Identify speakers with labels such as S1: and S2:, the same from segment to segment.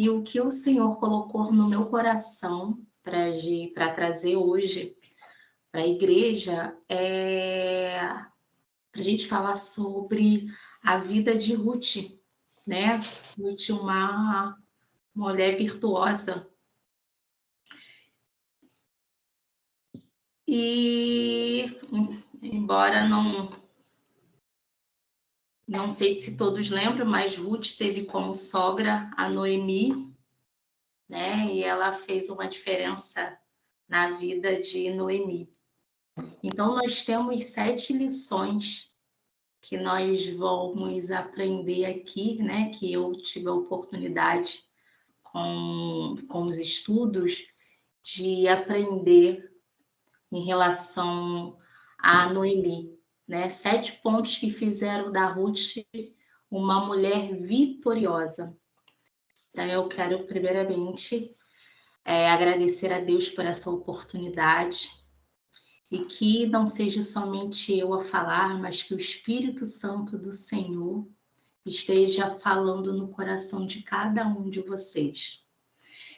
S1: E o que o Senhor colocou no meu coração para trazer hoje para a igreja é para a gente falar sobre a vida de Ruth, né? Ruth, uma mulher virtuosa. E, embora não sei se todos lembram, mas Ruth teve como sogra a Noemi, né? E ela fez uma diferença na vida de Noemi. Então, nós temos 7 lições que nós vamos aprender aqui, né? Que eu tive a oportunidade com os estudos de aprender em relação a Noemi, né? 7 pontos que fizeram da Ruth uma mulher vitoriosa. Então, eu quero primeiramente agradecer a Deus por essa oportunidade e que não seja somente eu a falar, mas que o Espírito Santo do Senhor esteja falando no coração de cada um de vocês.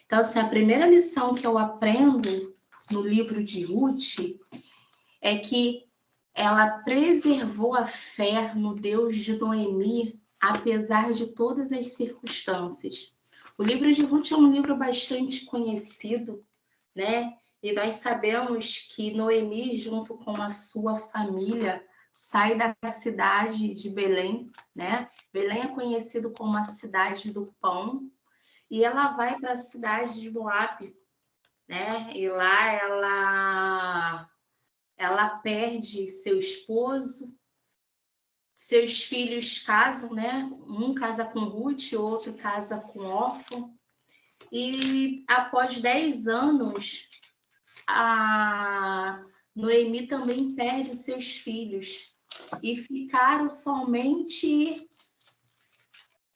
S1: Então, assim, a primeira lição que eu aprendo no livro de Ruth é que ela preservou a fé no Deus de Noemi, apesar de todas as circunstâncias. O livro de Ruth é um livro bastante conhecido, né? E nós sabemos que Noemi, junto com a sua família, sai da cidade de Belém, né? Belém é conhecido como a cidade do pão, e ela vai para a cidade de Moabe, né? E lá ela perde seu esposo, seus filhos casam, né? Um casa com Ruth, outro casa com Orfa. E após 10 anos, a Noemi também perde os seus filhos. E ficaram somente...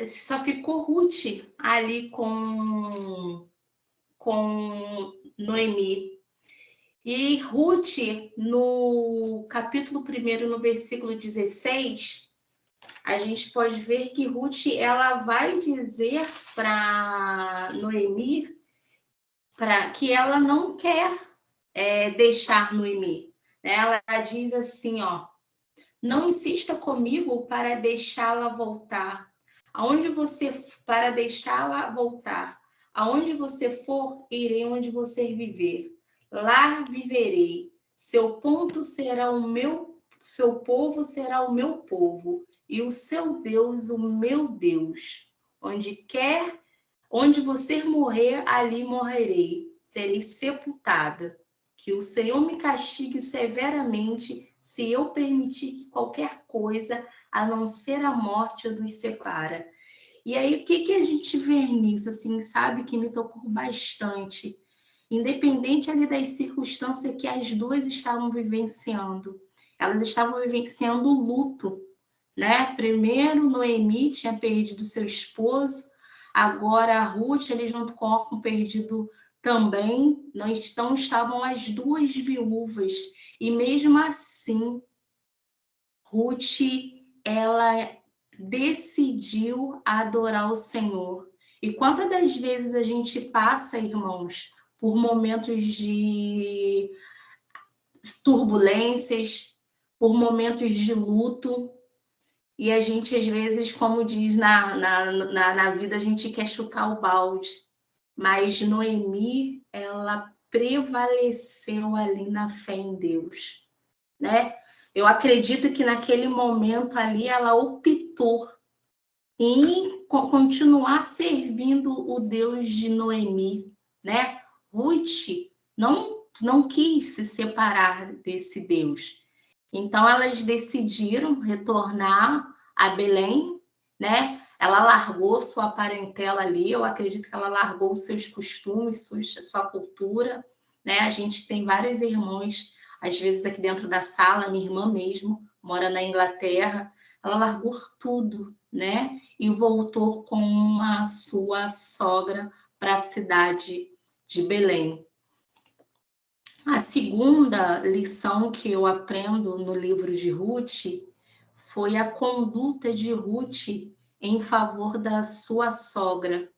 S1: Só ficou Ruth ali com Noemi. E Ruth, no capítulo 1, no versículo 16, a gente pode ver que Ruth ela vai dizer para Noemi que ela não quer deixar Noemi. Ela diz assim, ó: não insista comigo para deixá-la voltar. Para deixá-la voltar. Aonde você for, irei onde você viver. Lá viverei. Seu povo será o meu povo, e o seu Deus o meu Deus. Onde você morrer, ali morrerei. Serei sepultada. Que o Senhor me castigue severamente se eu permitir que qualquer coisa, a não ser a morte, nos separa. E aí, o que a gente vê nisso, assim, sabe, que me tocou bastante? Independente ali das circunstâncias que as duas estavam vivenciando. Elas estavam vivenciando o luto, né? Primeiro, Noemi tinha perdido seu esposo, agora a Ruth, ali junto com Orfa, perdido também. Então, estavam as duas viúvas. E mesmo assim, Ruth, ela decidiu adorar o Senhor. E quantas das vezes a gente passa, irmãos, por momentos de turbulências, por momentos de luto, e a gente, às vezes, como diz na vida, a gente quer chutar o balde. Mas Noemi, ela prevaleceu ali na fé em Deus, né? Eu acredito que naquele momento ali ela optou em continuar servindo o Deus de Noemi, né? Ruth não quis se separar desse Deus. Então elas decidiram retornar a Belém, né? Ela largou sua parentela ali, eu acredito que ela largou seus costumes, sua cultura, né? A gente tem vários irmãos, às vezes aqui dentro da sala, minha irmã mesmo, mora na Inglaterra, ela largou tudo, né? E voltou com a sua sogra para a cidade de Belém. A segunda lição que eu aprendo no livro de Ruth foi a conduta de Ruth em favor da sua sogra.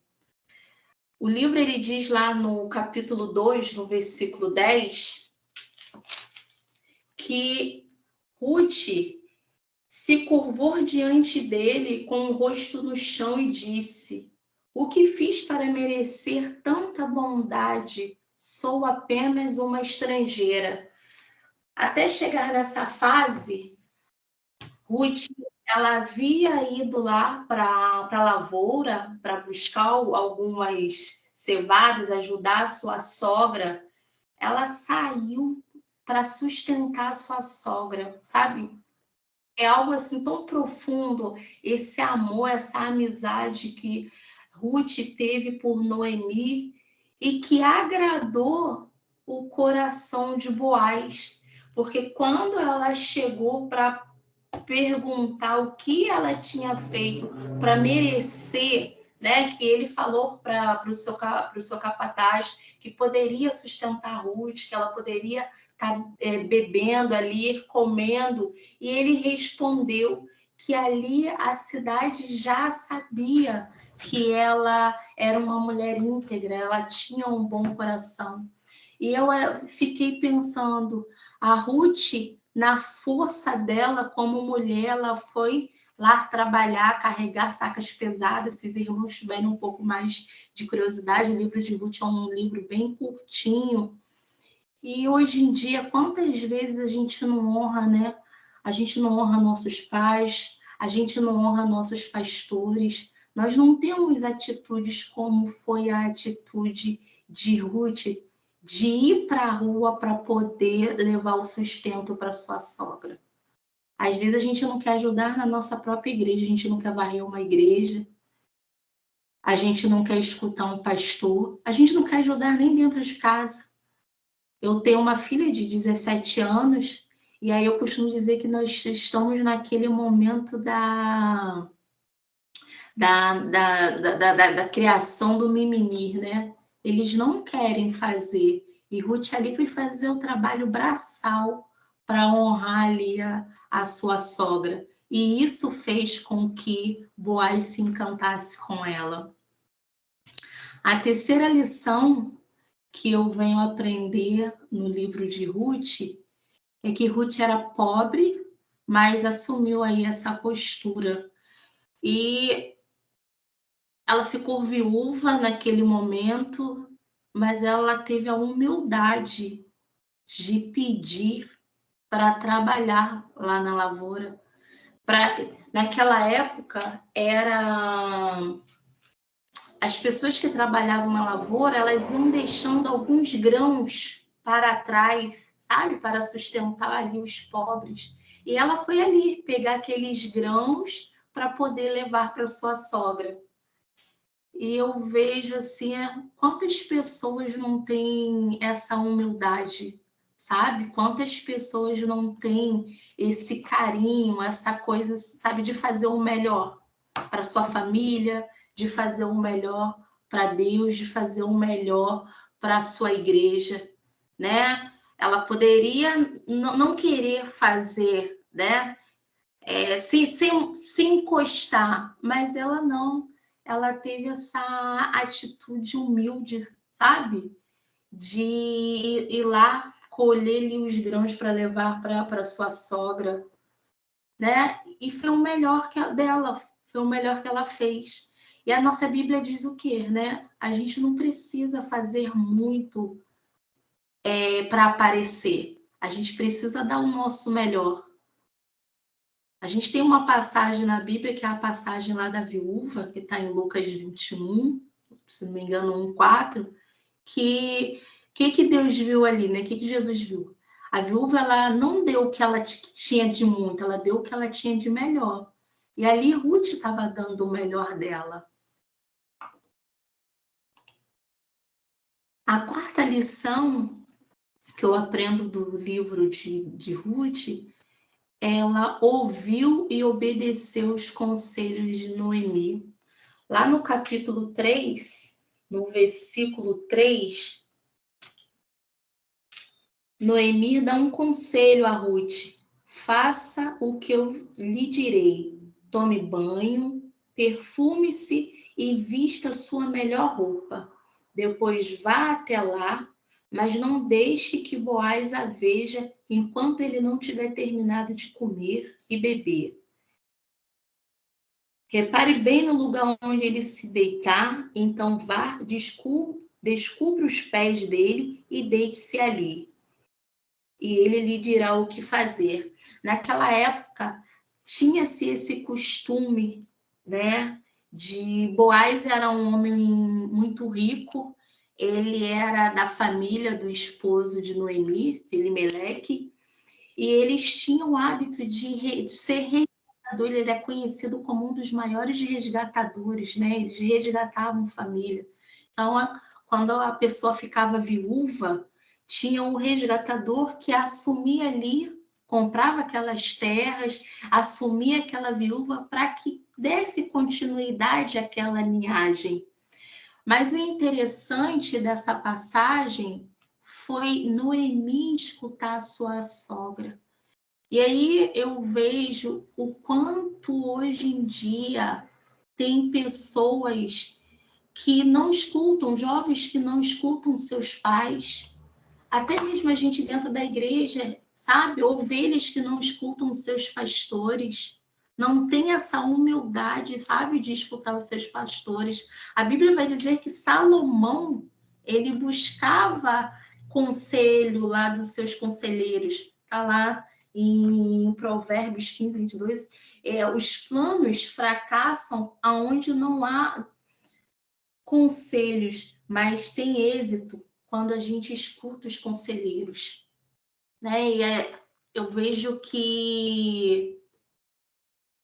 S1: O livro ele diz lá no capítulo 2, no versículo 10, que Ruth se curvou diante dele com o rosto no chão e disse: o que fiz para merecer tanta bondade? Sou apenas uma estrangeira. Até chegar nessa fase, Ruth ela havia ido lá para a lavoura para buscar algumas cevadas, ajudar a sua sogra. Ela saiu para sustentar a sua sogra, sabe? É algo assim tão profundo, esse amor, essa amizade que Ruth teve por Noemi e que agradou o coração de Boaz, porque quando ela chegou para perguntar o que ela tinha feito para merecer, né, que ele falou para o seu capataz que poderia sustentar Ruth, que ela poderia estar bebendo ali, comendo, e ele respondeu que ali a cidade já sabia que ela era uma mulher íntegra, ela tinha um bom coração. E eu fiquei pensando, a Ruth, na força dela como mulher, ela foi lá trabalhar, carregar sacas pesadas. Se os irmãos tiverem um pouco mais de curiosidade, o livro de Ruth é um livro bem curtinho. E hoje em dia, quantas vezes a gente não honra, né? A gente não honra nossos pais, a gente não honra nossos pastores. Nós não temos atitudes como foi a atitude de Ruth, de ir para a rua para poder levar o sustento para sua sogra. Às vezes a gente não quer ajudar na nossa própria igreja, a gente não quer varrer uma igreja, a gente não quer escutar um pastor, a gente não quer ajudar nem dentro de casa. Eu tenho uma filha de 17 anos, e aí eu costumo dizer que nós estamos naquele momento da criação do mimimi, né? Eles não querem fazer. E Ruth ali foi fazer o trabalho braçal para honrar ali a sua sogra. E isso fez com que Boaz se encantasse com ela. A terceira lição que eu venho aprender no livro de Ruth é que Ruth era pobre, mas assumiu aí essa postura. E ela ficou viúva naquele momento, mas ela teve a humildade de pedir para trabalhar lá na lavoura. Naquela época, as pessoas que trabalhavam na lavoura, elas iam deixando alguns grãos para trás, sabe? Para sustentar ali os pobres. E ela foi ali pegar aqueles grãos para poder levar para sua sogra. E eu vejo assim, quantas pessoas não têm essa humildade, sabe? Quantas pessoas não têm esse carinho, essa coisa, sabe, de fazer o melhor para sua família, de fazer o melhor para Deus, de fazer o melhor para a sua igreja, né? Ela poderia não querer fazer, né? Se encostar, mas ela não. Ela teve essa atitude humilde, sabe? De ir lá colher ali os grãos para levar para sua sogra, né? E foi o melhor dela, foi o melhor que ela fez. E a nossa Bíblia diz o quê, né? A gente não precisa fazer muito para aparecer. A gente precisa dar o nosso melhor. A gente tem uma passagem na Bíblia, que é a passagem lá da viúva, que está em Lucas 21, se não me engano, 1:4, que Deus viu ali, né? Que Jesus viu? A viúva, ela não deu o que ela tinha de muito, ela deu o que ela tinha de melhor. E ali Ruth estava dando o melhor dela. A quarta lição que eu aprendo do livro de Ruth, ela ouviu e obedeceu os conselhos de Noemi. Lá no capítulo 3, no versículo 3, Noemi dá um conselho a Ruth: faça o que eu lhe direi, tome banho, perfume-se e vista sua melhor roupa. depois vá até lá, mas não deixe que Boaz a veja enquanto ele não tiver terminado de comer e beber. Repare bem no lugar onde ele se deitar, então vá, descubra os pés dele e deite-se ali. E ele lhe dirá o que fazer. Naquela época, tinha-se esse costume, né? Boaz era um homem muito rico, ele era da família do esposo de Noemi, de Elimeleque, e eles tinham o hábito de ser resgatador. Ele é conhecido como um dos maiores resgatadores, né? Eles resgatavam família. Então, quando a pessoa ficava viúva, tinha um resgatador que assumia ali, comprava aquelas terras, assumia aquela viúva para que desse continuidade àquela linhagem. Mas o interessante dessa passagem foi Noemi escutar a sua sogra. E aí eu vejo o quanto hoje em dia tem pessoas que não escutam, jovens que não escutam seus pais, até mesmo a gente dentro da igreja, sabe? Ovelhas que não escutam seus pastores, não tem essa humildade, sabe, de escutar os seus pastores. A Bíblia vai dizer que Salomão, ele buscava conselho lá dos seus conselheiros, está lá em Provérbios 15, 22, os planos fracassam aonde não há conselhos, mas tem êxito quando a gente escuta os conselheiros, né? Eu vejo que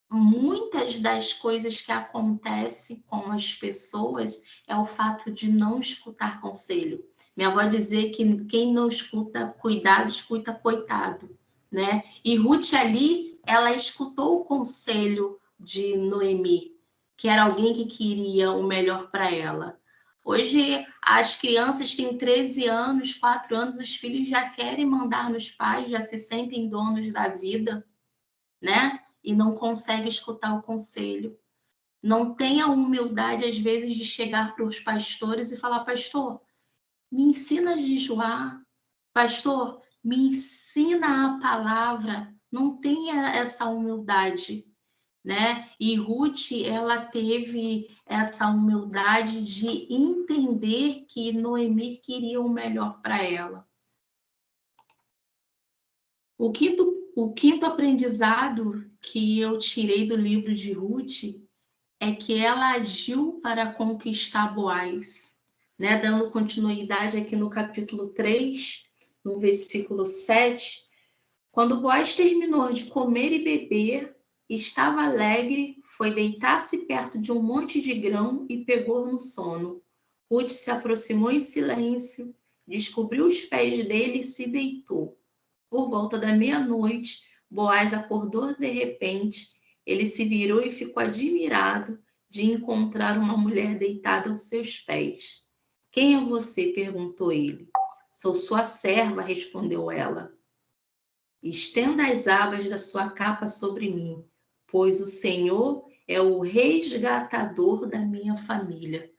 S1: muitas das coisas que acontecem com as pessoas é o fato de não escutar conselho. Minha avó dizia que quem não escuta cuidado, escuta coitado, né? E Ruth ali, ela escutou o conselho de Noemi, que era alguém que queria o melhor para ela. Hoje, as crianças têm 13 anos, 4 anos, os filhos já querem mandar nos pais, já se sentem donos da vida, né? E não conseguem escutar o conselho. Não tem a humildade, às vezes, de chegar para os pastores e falar: pastor, me ensina a jejuar. Pastor, me ensina a palavra. Não tem essa humildade, né? E Ruth, ela teve essa humildade de entender que Noemi queria o melhor para ela. O quinto aprendizado que eu tirei do livro de Ruth é que ela agiu para conquistar Boaz, né? Dando continuidade aqui no capítulo 3, no versículo 7, quando Boaz terminou de comer e beber, estava alegre, foi deitar-se perto de um monte de grão e pegou no sono. Ruth se aproximou em silêncio, descobriu os pés dele e se deitou. Por volta da meia-noite, Boaz acordou de repente. Ele se virou e ficou admirado de encontrar uma mulher deitada aos seus pés. Quem é você? Perguntou ele. Sou sua serva, respondeu ela. Estenda as abas da sua capa sobre mim, pois o Senhor é o resgatador da minha família.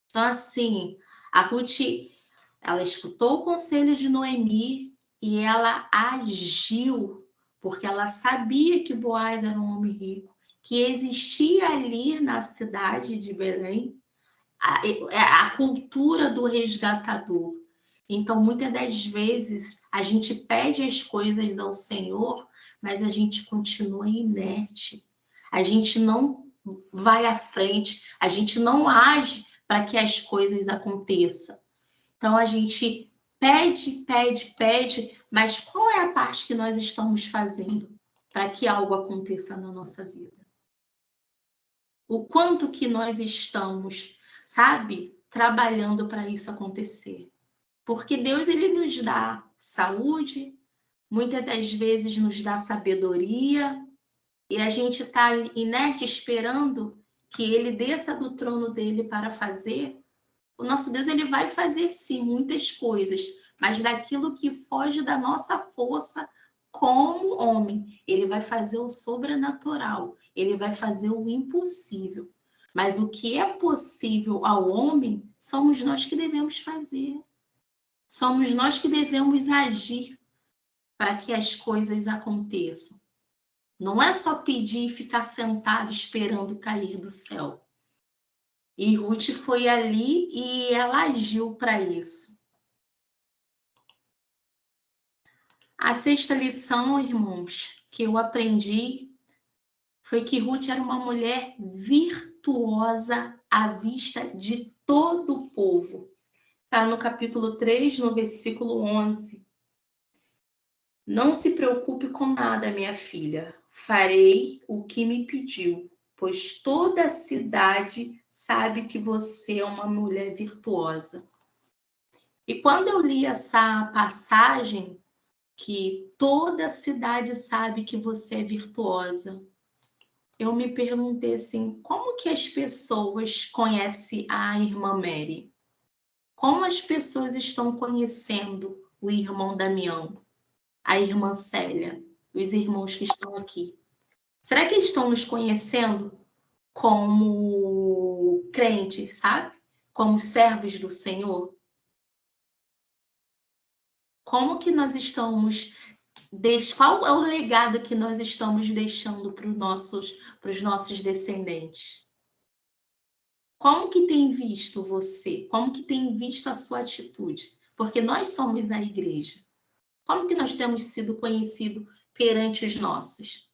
S1: Então, assim, a Ruth, ela escutou o conselho de Noemi e ela agiu, porque ela sabia que Boaz era um homem rico, que existia ali na cidade de Belém a cultura do resgatador. Então, muitas das vezes, a gente pede as coisas ao Senhor, mas a gente continua inerte. A gente não vai à frente, a gente não age para que as coisas aconteçam. Então, a gente pede, pede, pede, mas qual é a parte que nós estamos fazendo para que algo aconteça na nossa vida? O quanto que nós estamos, sabe, trabalhando para isso acontecer. Porque Deus, ele nos dá saúde, muitas das vezes nos dá sabedoria, e a gente está inerte esperando que ele desça do trono dele para fazer. O nosso Deus, ele vai fazer sim muitas coisas, mas daquilo que foge da nossa força como homem, ele vai fazer o sobrenatural, ele vai fazer o impossível. Mas o que é possível ao homem, somos nós que devemos fazer. Somos nós que devemos agir para que as coisas aconteçam. Não é só pedir e ficar sentado esperando cair do céu. E Ruth foi ali e ela agiu para isso. A sexta lição, irmãos, que eu aprendi foi que Ruth era uma mulher virtuosa à vista de todo o povo. Está no capítulo 3, no versículo 11. Não se preocupe com nada, minha filha. Farei o que me pediu, pois toda a cidade sabe que você é uma mulher virtuosa. E quando eu li essa passagem, que toda a cidade sabe que você é virtuosa, eu me perguntei assim, como que as pessoas conhecem a irmã Mary? Como as pessoas estão conhecendo o irmão Damião, a irmã Célia, os irmãos que estão aqui? Será que estão nos conhecendo como crentes, sabe? Como servos do Senhor? Como que nós estamos... Qual é o legado que nós estamos deixando para os nossos descendentes? Como que tem visto você? Como que tem visto a sua atitude? Porque nós somos a igreja. Como que nós temos sido conhecidos perante os nossos?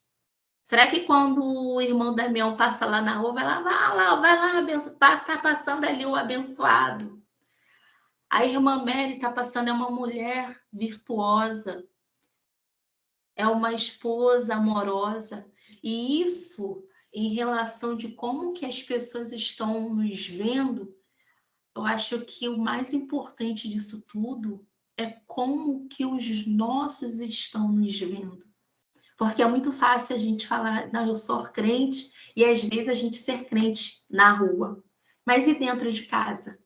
S1: Será que quando o irmão Damião passa lá na rua, vai lá, está passando ali o abençoado. A irmã Mary está passando, é uma mulher virtuosa, é uma esposa amorosa. E isso, em relação de como que as pessoas estão nos vendo, eu acho que o mais importante disso tudo é como que os nossos estão nos vendo. Porque é muito fácil a gente falar, não, eu sou crente, e às vezes a gente ser crente na rua. Mas e dentro de casa?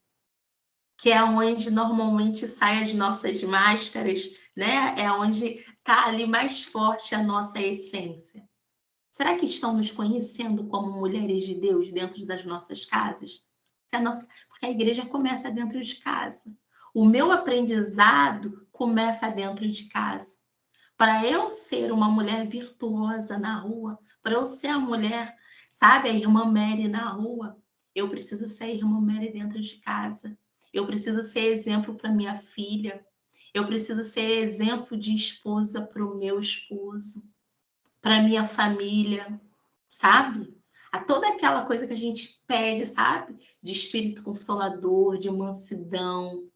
S1: Que é onde normalmente saem as nossas máscaras, né? É onde está ali mais forte a nossa essência. Será que estão nos conhecendo como mulheres de Deus dentro das nossas casas? Porque a igreja começa dentro de casa. O meu aprendizado começa dentro de casa. Para eu ser uma mulher virtuosa na rua, para eu ser a mulher, sabe, a irmã Mary na rua, eu preciso ser a irmã Mary dentro de casa. Eu preciso ser exemplo para minha filha. Eu preciso ser exemplo de esposa para o meu esposo, para minha família, sabe? A toda aquela coisa que a gente pede, sabe? De espírito consolador, de mansidão,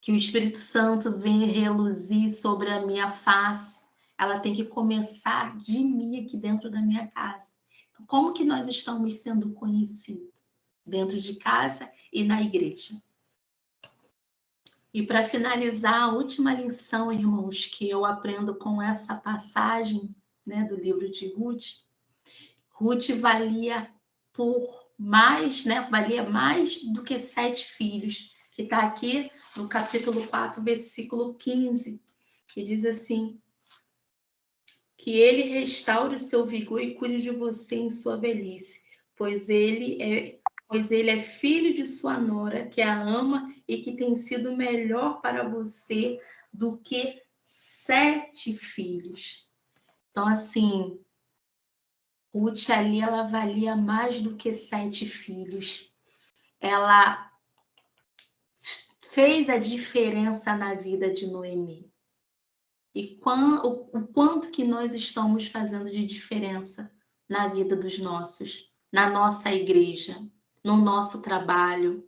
S1: que o Espírito Santo venha reluzir sobre a minha face, ela tem que começar de mim aqui dentro da minha casa. Então, como que nós estamos sendo conhecidos? Dentro de casa e na igreja. E para finalizar, a última lição, irmãos, que eu aprendo com essa passagem, né, do livro de Ruth, Ruth valia mais do que 7 filhos, que está aqui no capítulo 4, versículo 15, que diz assim, que ele restaure o seu vigor e cuide de você em sua velhice, pois ele é filho de sua nora, que a ama e que tem sido melhor para você do que 7 filhos. Então, assim, Ruth ali, ela valia mais do que 7 filhos. Ela fez a diferença na vida de Noemi. E o quanto que nós estamos fazendo de diferença na vida dos nossos, na nossa igreja, no nosso trabalho,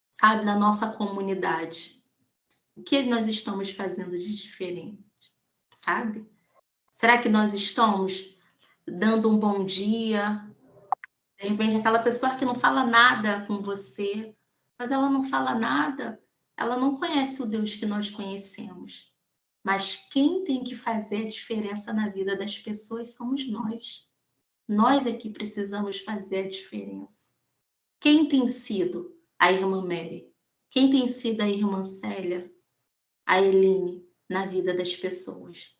S1: sabe, na nossa comunidade. O que nós estamos fazendo de diferente, sabe? Será que nós estamos dando um bom dia? De repente, aquela pessoa que não fala nada com você, mas ela não fala nada, ela não conhece o Deus que nós conhecemos. Mas quem tem que fazer a diferença na vida das pessoas somos nós. Nós é que precisamos fazer a diferença. Quem tem sido a irmã Mary? Quem tem sido a irmã Célia? A Eline na vida das pessoas?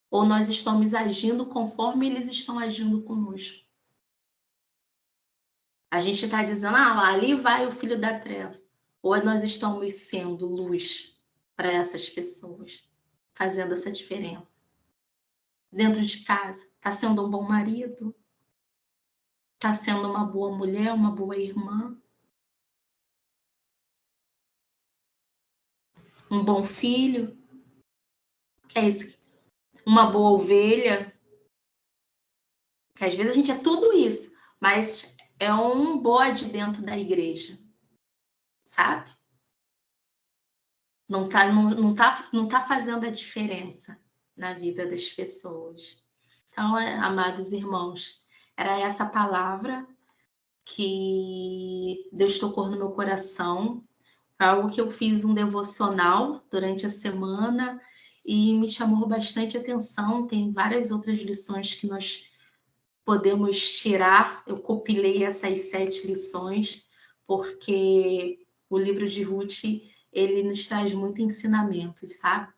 S1: Ou nós estamos agindo conforme eles estão agindo conosco? A gente está dizendo, ali vai o filho da treva. Ou nós estamos sendo luz para essas pessoas, fazendo essa diferença. Dentro de casa, está sendo um bom marido? Está sendo uma boa mulher, uma boa irmã? Um bom filho? Que é isso? Uma boa ovelha? Que às vezes a gente é tudo isso, mas é um bode dentro da igreja, sabe? Não tá fazendo a diferença na vida das pessoas. Então, amados irmãos, era essa palavra que Deus tocou no meu coração. Foi algo que eu fiz um devocional durante a semana e me chamou bastante atenção. Tem várias outras lições que nós podemos tirar. Eu compilei essas 7 lições, porque o livro de Ruth, ele nos traz muito ensinamento, sabe?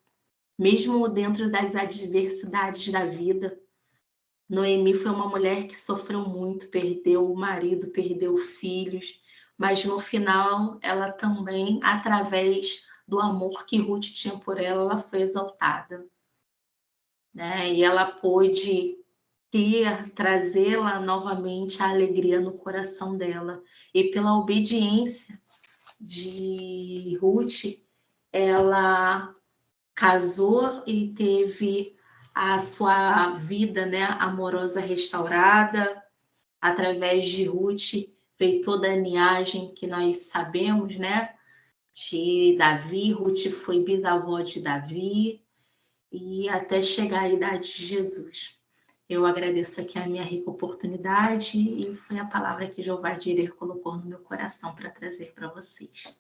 S1: Mesmo dentro das adversidades da vida. Noemi foi uma mulher que sofreu muito, perdeu o marido, perdeu filhos, mas no final ela também, através do amor que Ruth tinha por ela, ela foi exaltada, né? E ela pôde trazê-la novamente a alegria no coração dela. E pela obediência de Ruth, ela casou e teve a sua vida, né, amorosa restaurada. Através de Ruth veio toda a linhagem que nós sabemos, né, de Davi. Ruth foi bisavó de Davi e até chegar à idade de Jesus. Eu agradeço aqui a minha rica oportunidade e foi a palavra que Jeová Jireh colocou no meu coração para trazer para vocês.